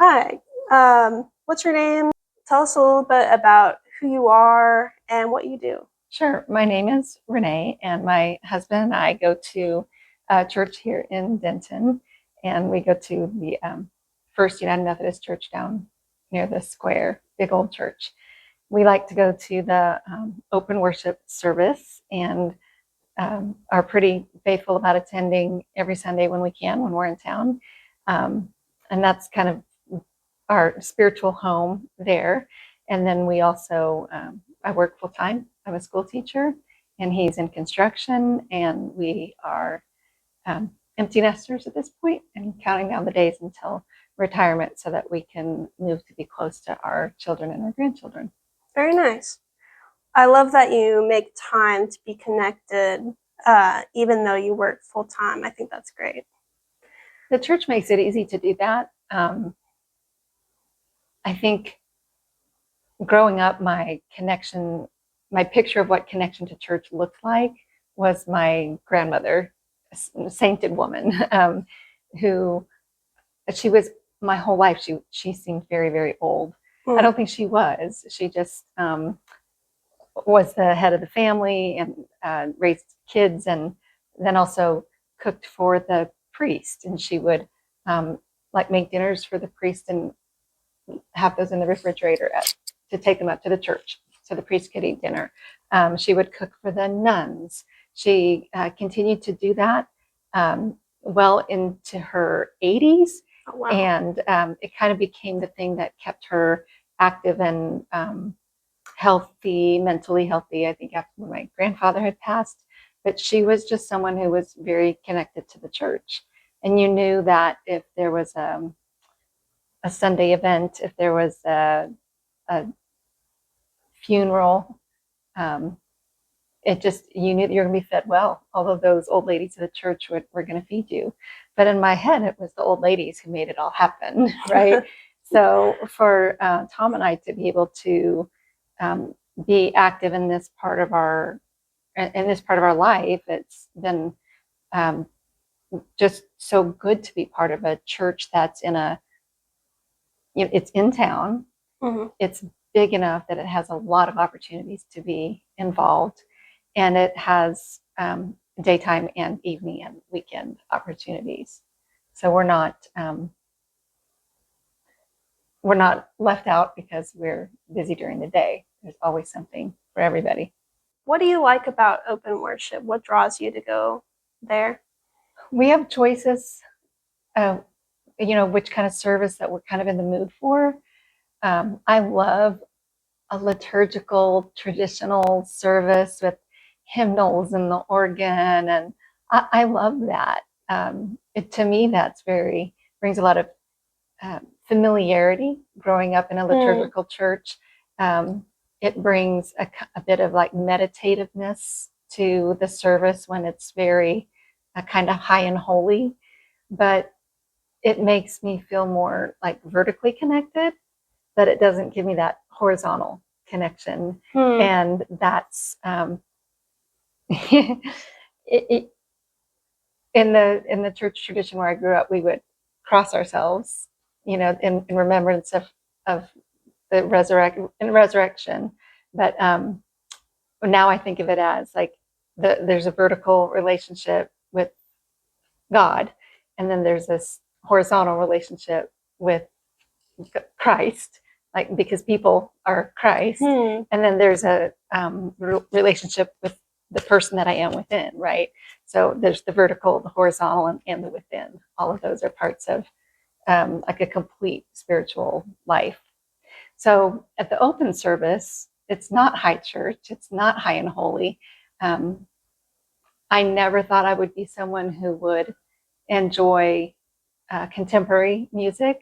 Hi, what's your name? Tell us a little bit about who you are and what you do. Sure. My name is Renee, and my husband and I go to a church here in Denton, and we go to the First United Methodist Church down near the square, big old church. We like to go to the open worship service and are pretty faithful about attending every Sunday when we can, when we're in town. And that's kind of our spiritual home there. And then we also, I work full time. I'm a school teacher, and he's in construction, and we are empty nesters at this point and counting down the days until retirement so that we can move to be close to our children and our grandchildren. Very nice. I love that you make time to be connected, even though you work full time. I think that's great. The church makes it easy to do that. I think growing up, my picture of what connection to church looked like was my grandmother, a sainted woman, who she was my whole life. She seemed very, very old. I don't think she was. She just was the head of the family and raised kids, and then also cooked for the priest. And she would like make dinners for the priest and have those in the refrigerator to take them up to the church so the priest could eat dinner. She would cook for the nuns. She continued to do that well into her 80s. Oh, wow. And it kind of became the thing that kept her active and healthy, mentally healthy, I think, after my grandfather had passed. But she was just someone who was very connected to the church. And you knew that if there was a Sunday event, if there was a funeral, you knew that you were going to be fed well. All of those old ladies of the church were going to feed you. But in my head, it was the old ladies who made it all happen, right? So for Tom and I to be able to be active in this part of our life, it's been just so good to be part of a church that's it's in town. Mm-hmm. It's big enough that it has a lot of opportunities to be involved, and it has daytime and evening and weekend opportunities. So we're not left out because we're busy during the day. There's always something for everybody. What do you like about open worship? What draws you to go there? We have choices, which kind of service that we're kind of in the mood for. I love a liturgical, traditional service with hymnals and the organ, and I love that. To me, that's brings a lot of familiarity. Growing up in a liturgical church, it brings a bit of like meditativeness to the service when it's very kind of high and holy, but it makes me feel more like vertically connected, but it doesn't give me that horizontal connection. And that's in the church tradition where I grew up, we would cross ourselves, in remembrance of the resurrection. But now I think of it as like there's a vertical relationship with God, and then there's this horizontal relationship with Christ, like because people are Christ, and then there's a relationship with the person that I am within, right? So there's the vertical, the horizontal, and the within. All of those are parts of like a complete spiritual life. So at the open service, it's not high church, it's not high and holy. I never thought I would be someone who would enjoy contemporary music.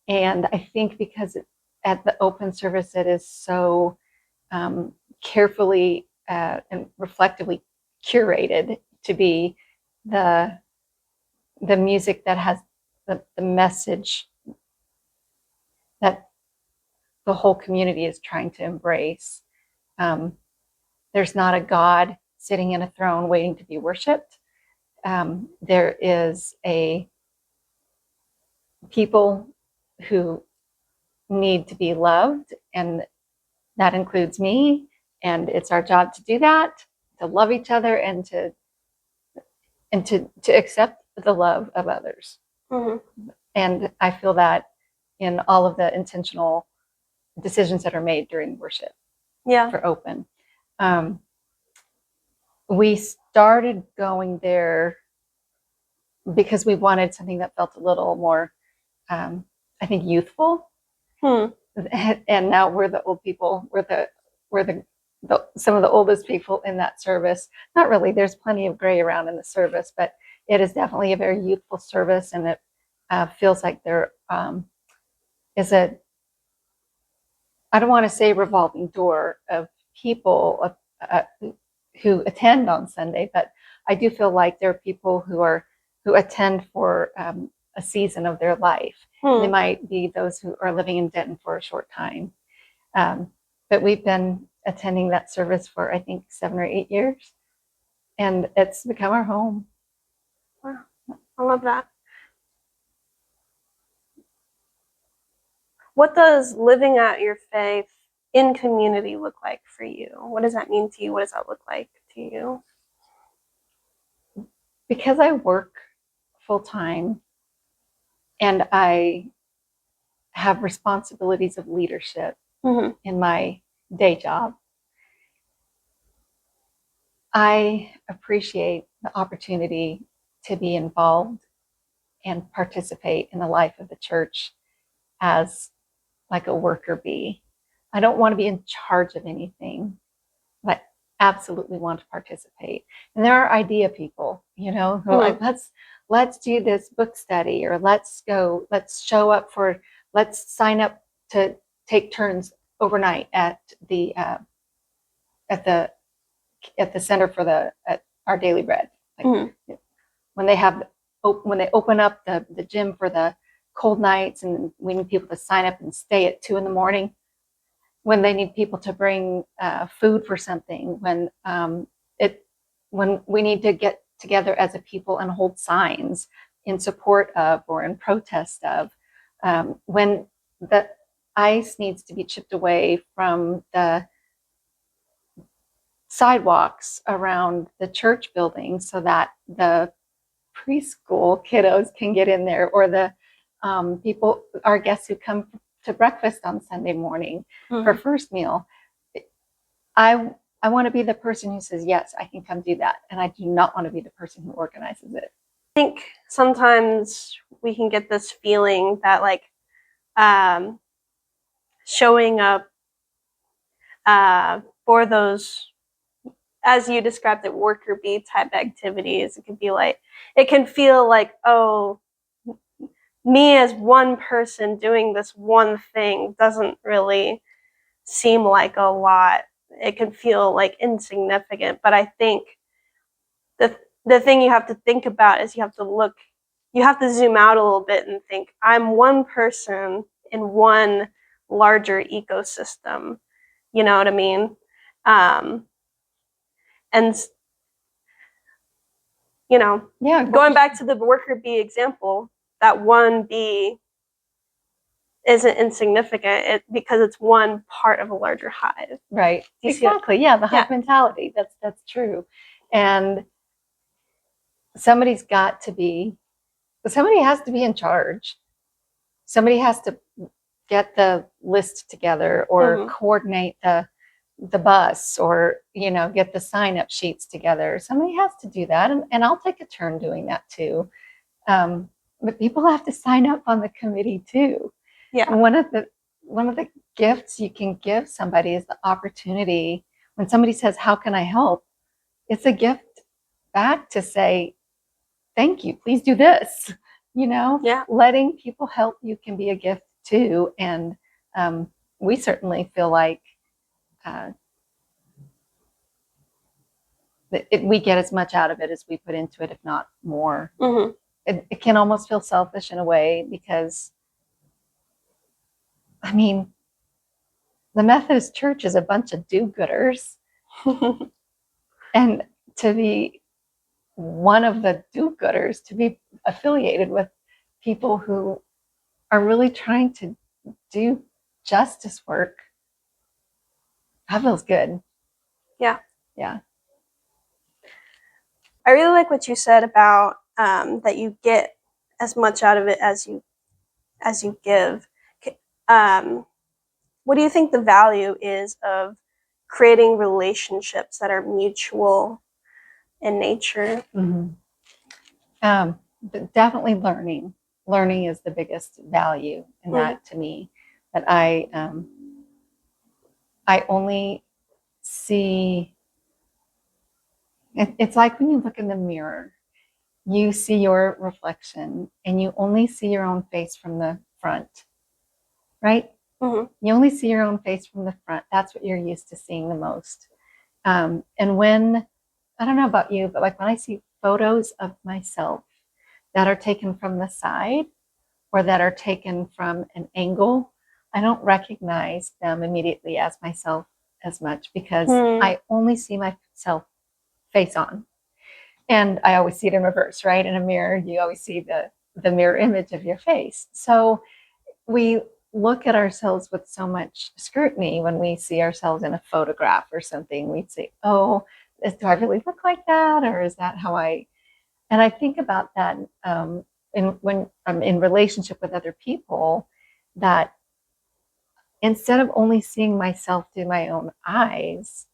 And I think because at the open service, it is so carefully and reflectively curated to be the music that has the message that the whole community is trying to embrace. There's not a God sitting in a throne waiting to be worshipped. There is a people who need to be loved, and that includes me. And it's our job to do that, to love each other, and to accept the love of others. Mm-hmm. And I feel that in all of the intentional decisions that are made during worship. Yeah. For Open. We started going there because we wanted something that felt a little more, I think, youthful. And now we're the old people. We're the some of the oldest people in that service. Not really. There's plenty of gray around in the service, but it is definitely a very youthful service, and it feels like there is a, I don't want to say revolving door of people who attend on Sunday, but I do feel like there are people who attend for a season of their life. They might be those who are living in Denton for a short time. But we've been attending that service for, I think, 7 or 8 years, and it's become our home. Wow. I love that. What does living out your faith in community look like for you? What does that mean to you? What does that look like to you? Because I work full time and I have responsibilities of leadership in my day job, I appreciate the opportunity to be involved and participate in the life of the church as like a worker bee. I don't want to be in charge of anything, but absolutely want to participate. And there are idea people, who are like, let's do this book study, or let's show up for, let's sign up to take turns overnight at the center for at our daily bread. Like, when they open up the gym for the cold nights, and we need people to sign up and stay at 2 a.m. When they need people to bring food for something, when we need to get together as a people and hold signs in support of or in protest of, when the ice needs to be chipped away from the sidewalks around the church building so that the preschool kiddos can get in there, or the people, our guests who come to breakfast on Sunday morning for first meal. I want to be the person who says, yes, I can come do that. And I do not want to be the person who organizes it. I think sometimes we can get this feeling that like showing up for those, as you described it, worker bee type activities, it can feel like, oh, me as one person doing this one thing doesn't really seem like a lot. It can feel like insignificant, but I think the thing you have to think about is you have to zoom out a little bit and think, I'm one person in one larger ecosystem. You know what I mean? And going back to the worker bee example, that one bee isn't insignificant because it's one part of a larger hive. Right. Exactly. Yeah, the hive mentality. That's true. And somebody has to be in charge. Somebody has to get the list together, or coordinate the bus, or get the sign up sheets together. Somebody has to do that, and I'll take a turn doing that too. But people have to sign up on the committee too. Yeah. And one of the gifts you can give somebody is the opportunity. When somebody says, how can I help? It's a gift back to say, thank you, please do this. Letting people help you can be a gift too. And we certainly feel like we get as much out of it as we put into it, if not more. It can almost feel selfish in a way, because I mean, the Methodist Church is a bunch of do-gooders. And to be one of the do-gooders, to be affiliated with people who are really trying to do justice work, that feels good. Yeah. Yeah. I really like what you said about that you get as much out of it as you give. What do you think the value is of creating relationships that are mutual in nature? But definitely learning. Learning is the biggest value in that to me. That I only see. It's like when you look in the mirror, you see your reflection, and you only see your own face from the front, right? Mm-hmm. You only see your own face from the front. That's what you're used to seeing the most. And when, I don't know about you, but like when I see photos of myself that are taken from the side or that are taken from an angle, I don't recognize them immediately as myself as much because I only see myself face on. And I always see it in reverse, right? In a mirror, you always see the mirror image of your face. So we look at ourselves with so much scrutiny when we see ourselves in a photograph or something. We'd say, oh, do I really look like that? Or is that how I? And I think about that when I'm in relationship with other people, that instead of only seeing myself through my own eyes,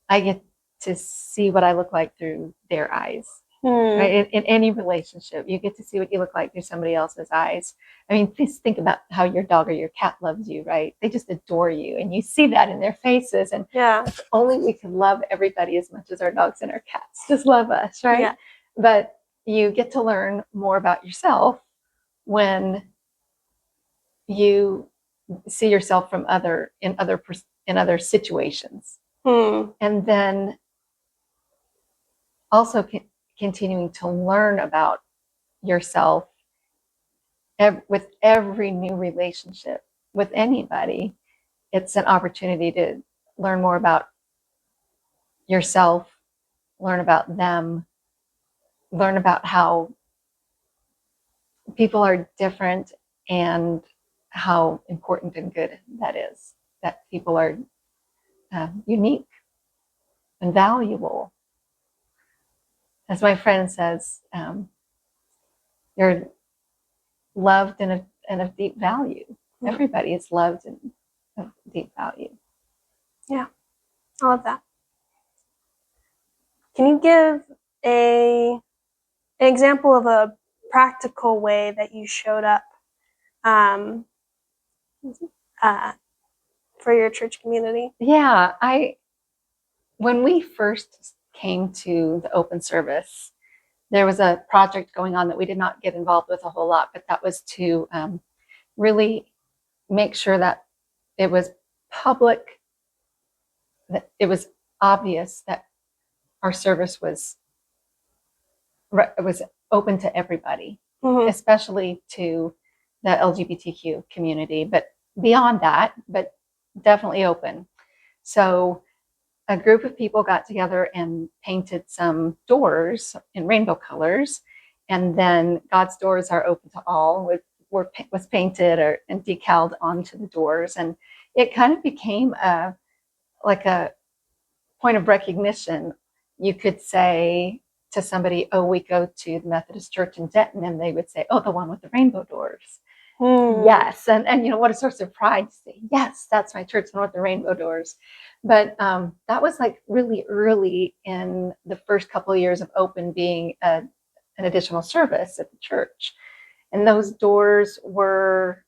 I get to see what I look like through their eyes. Right? In any relationship, you get to see what you look like through somebody else's eyes. I mean, please think about how your dog or your cat loves you, right? They just adore you, and you see that in their faces. And if only we could love everybody as much as our dogs and our cats just love us, right? Yeah. But you get to learn more about yourself when you see yourself from in other situations, and then also continuing to learn about yourself with every new relationship with anybody. It's an opportunity to learn more about yourself, learn about them, learn about how people are different and how important and good that is, that people are unique and valuable. As my friend says, you're loved and of deep value. Everybody is loved and of deep value. Yeah, I love that. Can you give an example of a practical way that you showed up um, for your church community? Yeah, when we first came to the open service, there was a project going on that we did not get involved with a whole lot, but that was to really make sure that it was public, that it was obvious that our service was open to everybody, especially to the LGBTQ community, but beyond that, but definitely open. So a group of people got together and painted some doors in rainbow colors, and then God's doors are open to all was painted and decaled onto the doors, and it kind of became like a point of recognition. You could say to somebody, oh, we go to the Methodist Church in Denton, and they would say, oh, the one with the rainbow doors. Yes. And what a source of pride to say, yes, that's my church, the one with the rainbow doors. But that was like really early in the first couple of years of open being an additional service at the church. And those doors were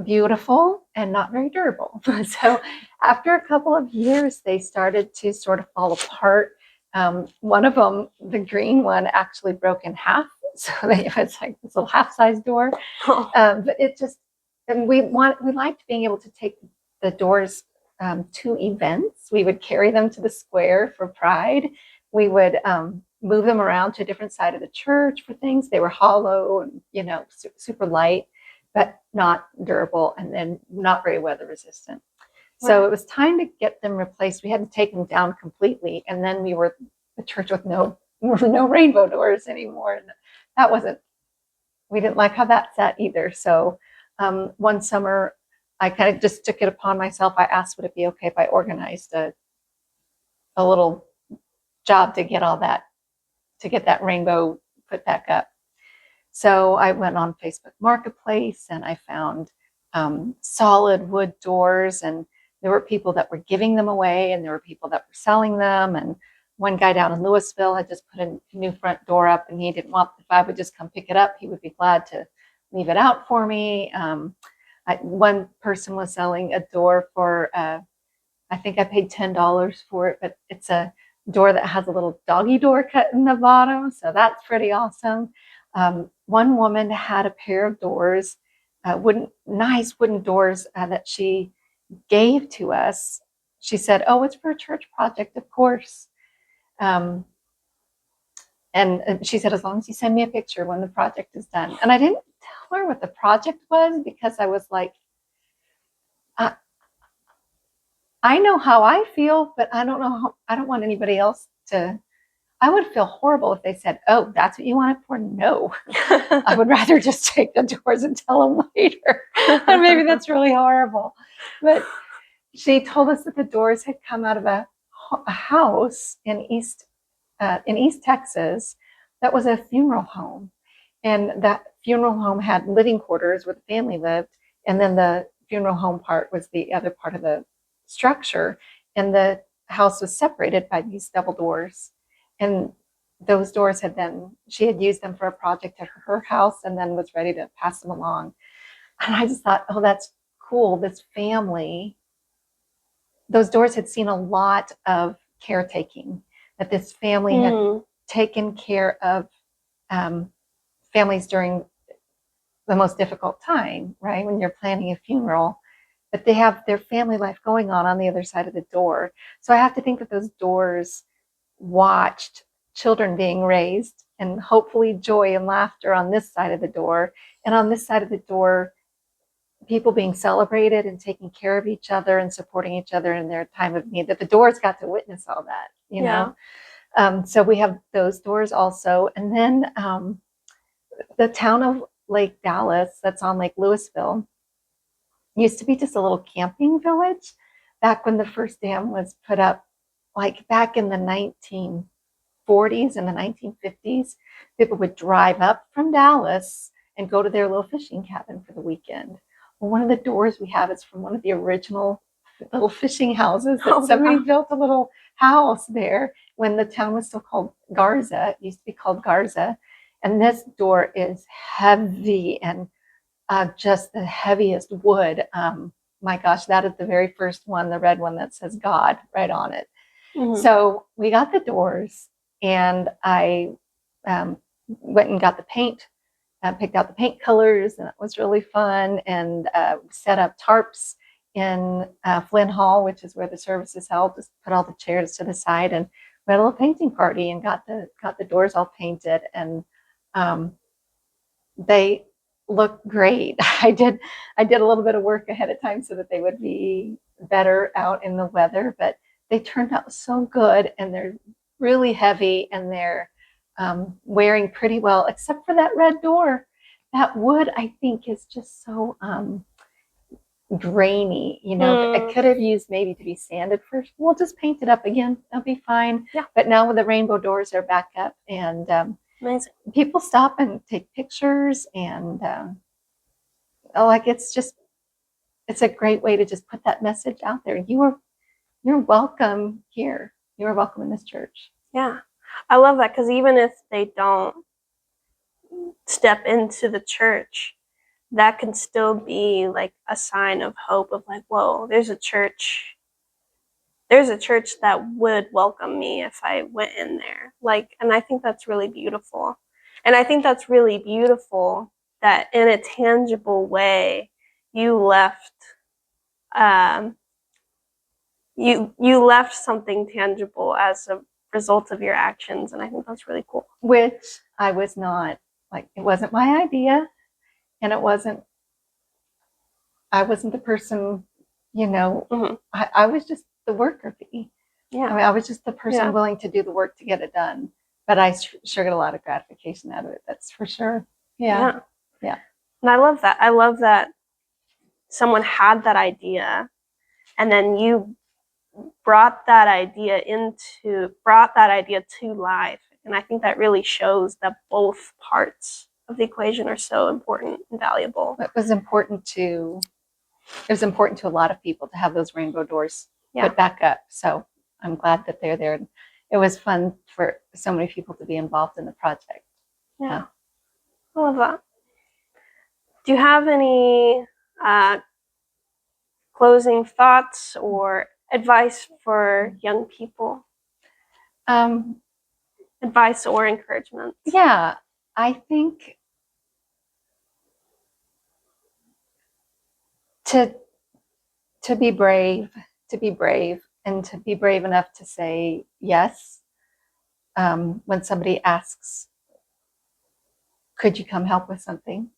beautiful and not very durable. So after a couple of years, they started to sort of fall apart. One of them, the green one, actually broke in half. So it was like this little half-size door. But it just, and we liked being able to take the doors to events. We would carry them to the square for Pride. We would move them around to a different side of the church for things. They were hollow and super light, but not durable, and then not very weather resistant. So it was time to get them replaced. We had to take them down completely, and then we were the church with no rainbow doors anymore. And that wasn't, we didn't like how that sat either. So one summer, I kind of just took it upon myself. I asked, would it be okay if I organized a little job to get that rainbow put back up? So I went on Facebook Marketplace and I found solid wood doors, and there were people that were giving them away and there were people that were selling them. And one guy down in Louisville had just put a new front door up, and he didn't want, if I would just come pick it up, he would be glad to leave it out for me. One person was selling a door for, I think I paid $10 for it, but it's a door that has a little doggy door cut in the bottom. So that's pretty awesome. One woman had a pair of doors, nice wooden doors that she gave to us. She said, "Oh, it's for a church project, of course." And she said, "As long as you send me a picture when the project is done." And I didn't tell her what the project was because I was like, I know how I feel, but I don't know I don't want anybody else to. I would feel horrible if they said, "Oh, that's what you want it for." No, I would rather just take the doors and tell them later. And maybe that's really horrible. But she told us that the doors had come out of a house in East Texas that was a funeral home. And that funeral home had living quarters where the family lived. And then the funeral home part was the other part of the structure. And the house was separated by these double doors. And those doors she had used them for a project at her house and then was ready to pass them along. And I just thought, oh, that's cool. This family, those doors had seen a lot of caretaking, that this family had taken care of families during the most difficult time, right? When you're planning a funeral, but they have their family life going on the other side of the door. So I have to think that those doors watched children being raised and hopefully joy and laughter on this side of the door. And on this side of the door, people being celebrated and taking care of each other and supporting each other in their time of need, that the doors got to witness all that, you know? So we have those doors also. And then the town of Lake Dallas, that's on Lake Louisville, used to be just a little camping village back when the first dam was put up, like back in the 1940s and the 1950s. People would drive up from Dallas and go to their little fishing cabin for the weekend. Well, one of the doors we have is from one of the original little fishing houses that somebody built a little house there when the town was still called Garza. It used to be called Garza. And this door is heavy and just the heaviest wood. My gosh, that is the very first one, the red one that says God right on it. Mm-hmm. So we got the doors, and I went and got the paint, picked out the paint colors, and it was really fun. And set up tarps in Flynn Hall, which is where the service is held. Just put all the chairs to the side, and we had a little painting party and got the doors all painted, and they look great. I did a little bit of work ahead of time so that they would be better out in the weather, but they turned out so good, and they're really heavy, and they're wearing pretty well, except for that red door. That wood, I think, is just so grainy. You know, I could have used maybe to be sanded first. We'll just paint it up again. It'll be fine. Yeah. But now with the rainbow doors, they're back up, and amazing. People stop and take pictures, and it's a great way to just put that message out there. You're welcome here. You are welcome in this church. Yeah, I love that, because even if they don't step into the church, that can still be like a sign of hope of like, whoa, there's a church that would welcome me if I went in there. Like, and I think that's really beautiful. And I think that's really beautiful that in a tangible way you left you left something tangible as a result of your actions, and I think that's really cool. Which I was not, like, it wasn't my idea, and I wasn't the person, you know. Mm-hmm. I was just the worker bee. Yeah. I mean, I was just the person willing to do the work to get it done. But I sure get a lot of gratification out of it. That's for sure. Yeah. And I love that. I love that someone had that idea, and then you brought that idea to life. And I think that really shows that both parts of the equation are so important and valuable. It was important to a lot of people to have those rainbow doors put back up. So I'm glad that they're there. It was fun for so many people to be involved in the project. Yeah. I love that. Do you have any closing thoughts or advice for young people? Advice or encouragement? Yeah, I think to be brave, and to be brave enough to say yes when somebody asks, could you come help with something?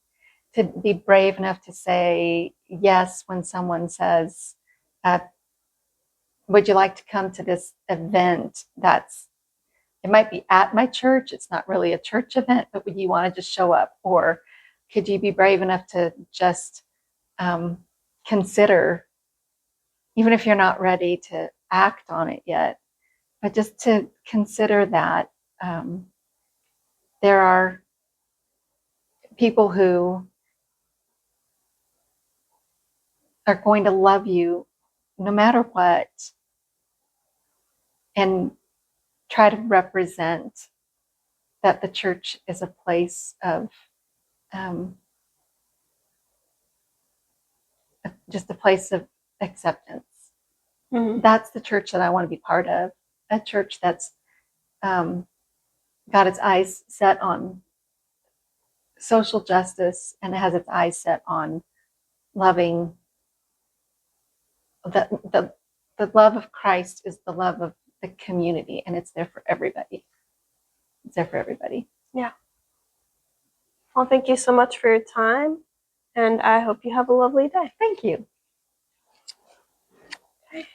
To be brave enough to say yes when someone says, would you like to come to this event it might be at my church, it's not really a church event, but would you want to just show up? Or could you be brave enough to just consider, even if you're not ready to act on it yet, but just to consider that there are people who are going to love you no matter what, and try to represent that the church is a place of just a place of acceptance. Mm-hmm. That's the church that I want to be part of. A church that's got its eyes set on social justice, and it has its eyes set on loving. The love of Christ is the love of the community, and it's there for everybody. It's there for everybody. Yeah. Well, thank you so much for your time, and I hope you have a lovely day. Thank you. Okay.